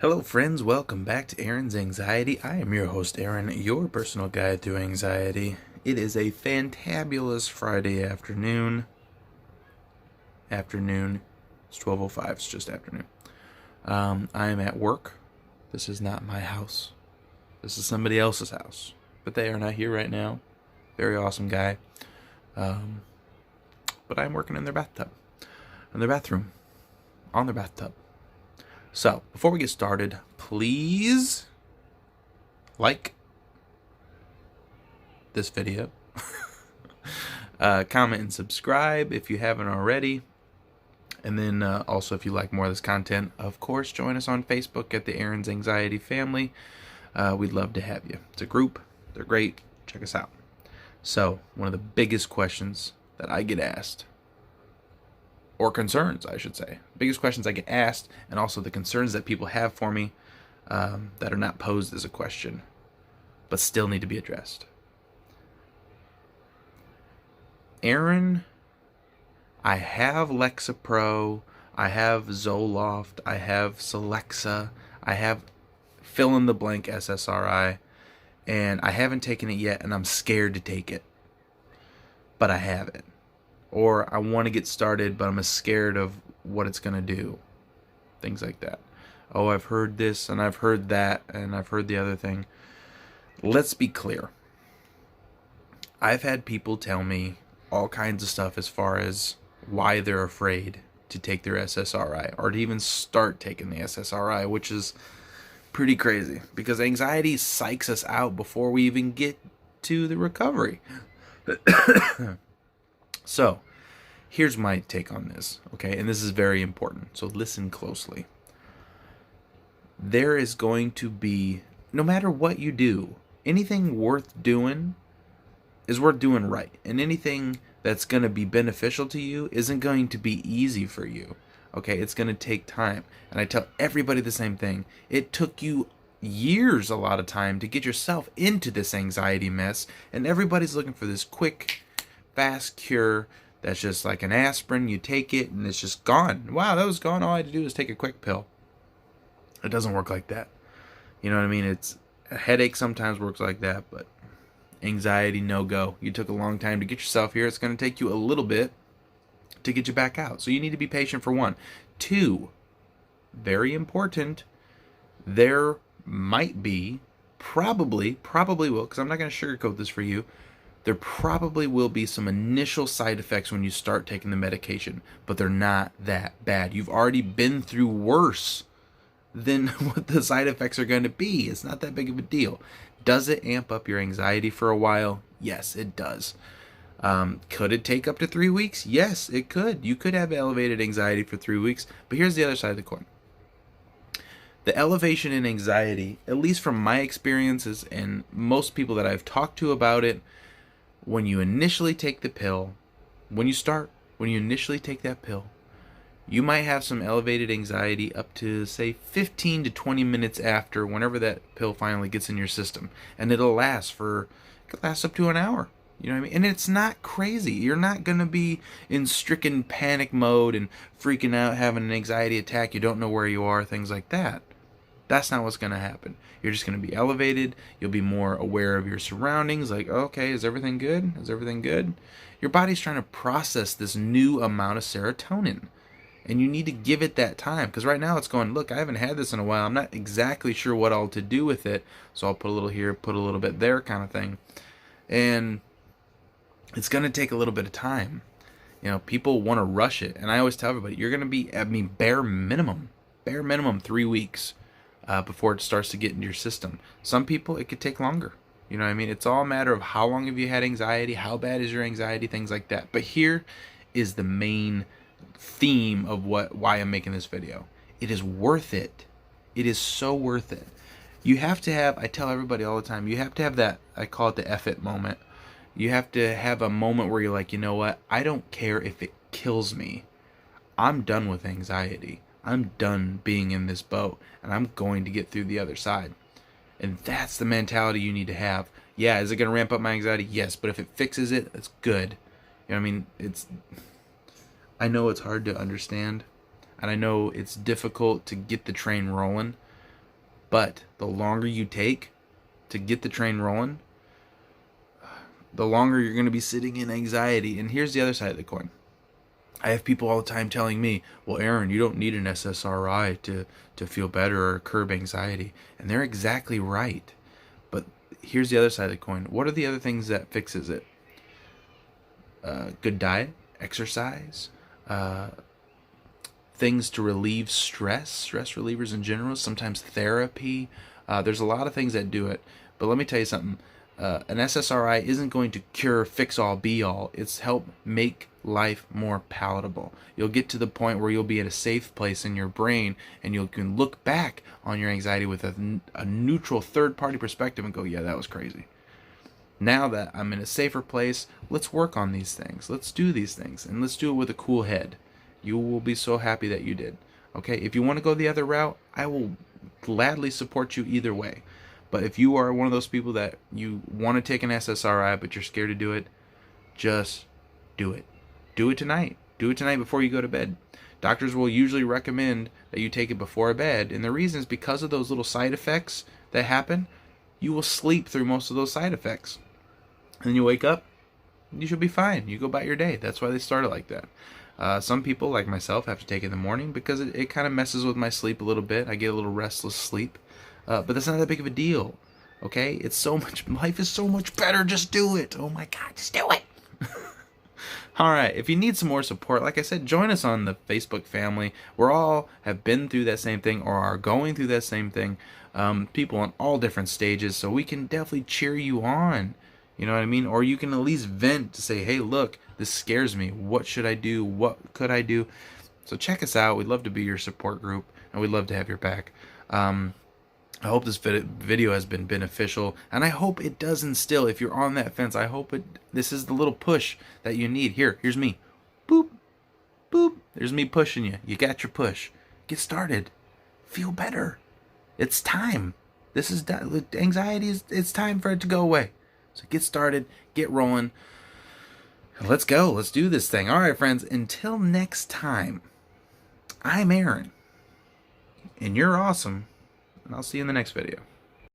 Hello, friends. Welcome back to Aaron's Anxiety. I am your host, Aaron, your personal guide through anxiety. It is a fantabulous Friday afternoon. It's 12:05. It's just afternoon. I am at work. This is not my house. This is somebody else's house. But they are not here right now. Very awesome guy. But I'm working in their bathtub. In their bathroom. On their bathtub. So, before we get started, please like this video, comment and subscribe if you haven't already, and then also if you like more of this content, of course, join us on Facebook at the Aaron's Anxiety family. We'd love to have you. It's a group. They're great. Check us out. So, one of the biggest questions that I get asked, or concerns, I should say. Biggest questions I get asked, and also the concerns that people have for me that are not posed as a question, but still need to be addressed. Aaron, I have Lexapro, I have Zoloft, I have Celexa, I have fill in the blank SSRI, and I haven't taken it yet, and I'm scared to take it. But I have it. Or I want to get started, but I'm scared of what it's going to do. Things like that. Oh, I've heard this, and I've heard that, and I've heard the other thing. Let's be clear. I've had people tell me all kinds of stuff as far as why they're afraid to take their SSRI, or to even start taking the SSRI, which is pretty crazy, because anxiety psychs us out before we even get to the recovery. So, here's my take on this, okay? And this is very important, so listen closely. There is going to be, no matter what you do, anything worth doing is worth doing right. And anything that's going to be beneficial to you isn't going to be easy for you, okay? It's going to take time. And I tell everybody the same thing. It took you years, a lot of time, to get yourself into this anxiety mess, and everybody's looking for this quick, fast cure that's just like an aspirin. You take it and it's just gone. Wow, that was gone. All I had to do was take a quick pill. It doesn't work like that. You know what I mean? It's a headache sometimes works like that, but anxiety, no go. You took a long time to get yourself here. It's going to take you a little bit to get you back out. So you need to be patient, for one. Two, very important, there might be, probably will, because I'm not going to sugarcoat this for you, there probably will be some initial side effects when you start taking the medication, but they're not that bad. You've already been through worse than what the side effects are going to be. It's not that big of a deal. Does it amp up your anxiety for a while? Yes, it does. Could it take up to 3 weeks? Yes, it could. You could have elevated anxiety for 3 weeks, but here's the other side of the coin. The elevation in anxiety, at least from my experiences and most people that I've talked to about it, when you initially take the pill, when you initially take that pill, you might have some elevated anxiety up to, say, 15 to 20 minutes after, whenever that pill finally gets in your system. And it could last up to an hour. You know what I mean? And it's not crazy. You're not going to be in stricken panic mode and freaking out, having an anxiety attack. You don't know where you are, things like that. That's not what's going to happen. You're just going to be elevated. You'll be more aware of your surroundings. Like, okay, is everything good? Is everything good? Your body's trying to process this new amount of serotonin. And you need to give it that time. Because right now it's going, look, I haven't had this in a while. I'm not exactly sure what all to do with it. So I'll put a little here, put a little bit there, kind of thing. And it's going to take a little bit of time. You know, people want to rush it. And I always tell everybody, you're going to be, bare minimum 3 weeks. Before it starts to get into your system. Some people, it could take longer. You know what I mean? It's all a matter of how long have you had anxiety, how bad is your anxiety, things like that. But here is the main theme of why I'm making this video. It is worth it. It is so worth it. You have to have, I tell everybody all the time, you have to have that, I call it the F it moment. You have to have a moment where you're like, you know what? I don't care if it kills me. I'm done with anxiety. I'm done being in this boat, and I'm going to get through the other side. And that's the mentality you need to have. Yeah, is it going to ramp up my anxiety? Yes, but if it fixes it, it's good. You know what I mean? I know it's hard to understand, and I know it's difficult to get the train rolling, But the longer you take to get the train rolling, the longer you're going to be sitting in anxiety. And here's the other side of the coin. I have people all the time telling me, well, Aaron, you don't need an SSRI to feel better or curb anxiety. And they're exactly right. But here's the other side of the coin. What are the other things that fixes it? Good diet, exercise, things to relieve stress relievers in general, sometimes therapy. There's a lot of things that do it. But let me tell you something. An SSRI isn't going to cure, fix all, be all. It's help make life more palatable. You'll get to the point where you'll be at a safe place in your brain, and you can look back on your anxiety with a neutral third-party perspective and go, yeah, that was crazy. Now that I'm in a safer place, let's work on these things. Let's do these things, and let's do it with a cool head. You will be so happy that you did. Okay, if you want to go the other route, I will gladly support you either way. But if you are one of those people that you want to take an SSRI but you're scared to do it, just do it. Do it tonight. Do it tonight before you go to bed. Doctors will usually recommend that you take it before bed, and the reason is because of those little side effects that happen. You will sleep through most of those side effects. And then you wake up, you should be fine. You go about your day. That's why they start it like that. Some people, like myself, have to take it in the morning because it kind of messes with my sleep a little bit. I get a little restless sleep. But that's not that big of a deal. Okay? It's so much, life is so much better. Just do it. Oh my God, just do it. All right. If you need some more support, like I said, join us on the Facebook family. We're all have been through that same thing or are going through that same thing. People on all different stages, so we can definitely cheer you on. You know what I mean? Or you can at least vent to say, hey, look, this scares me. What should I do? What could I do? So check us out. We'd love to be your support group, and we'd love to have your back. I hope this video has been beneficial, and I hope it does instill, if you're on that fence, I hope this is the little push that you need. Here's me. Boop, boop. There's me pushing you. You got your push. Get started. Feel better. It's time. This is anxiety. It's time for it to go away. So get started. Get rolling. Let's go. Let's do this thing. All right, friends. Until next time, I'm Aaron, and you're awesome. And I'll see you in the next video.